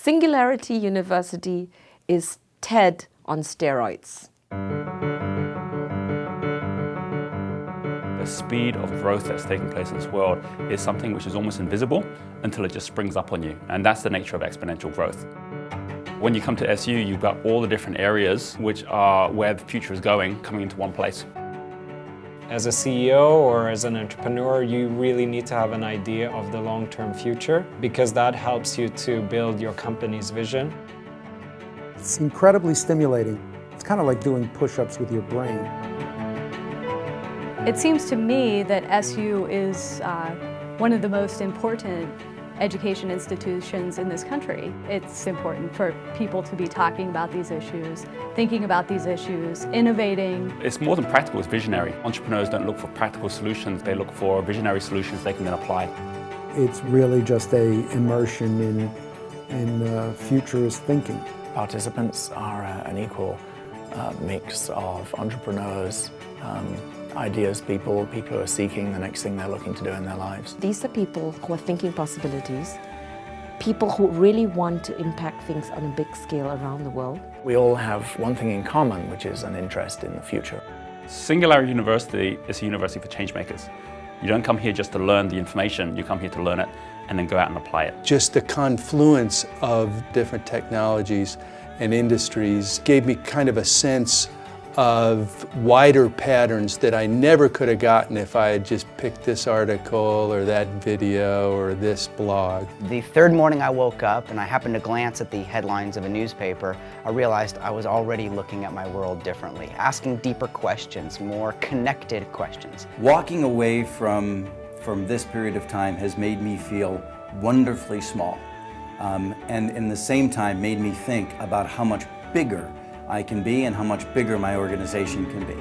Singularity University is TED on steroids. The speed of growth that's taking place in this world is something which is almost invisible until it just springs up on you. And that's the nature of exponential growth. When you come to SU, you've got all the different areas which are where the future is going, coming into one place. As a CEO or as an entrepreneur, you really need to have an idea of the long-term future because that helps you to build your company's vision. It's incredibly stimulating. It's kind of like doing push-ups with your brain. It seems to me that SU is one of the most important education institutions in this country. It's important for people to be talking about these issues, thinking about these issues, innovating. It's more than practical, it's visionary. Entrepreneurs don't look for practical solutions, they look for visionary solutions they can then apply. It's really just an immersion in futurist thinking. Participants are an equal mix of entrepreneurs, ideas people who are seeking the next thing they're looking to do in their lives. These are people who are thinking possibilities, people who really want to impact things on a big scale around the world. We all have one thing in common, which is an interest in the future. Singularity University is a university for change makers. You don't come here just to learn the information, you come here to learn it and then go out and apply it. Just the confluence of different technologies and industries gave me kind of a sense of wider patterns that I never could have gotten if I had just picked this article or that video or this blog. The third morning I woke up and I happened to glance at the headlines of a newspaper, I realized I was already looking at my world differently, asking deeper questions, more connected questions. Walking away from this period of time has made me feel wonderfully small, and in the same time made me think about how much bigger I can be and how much bigger my organization can be.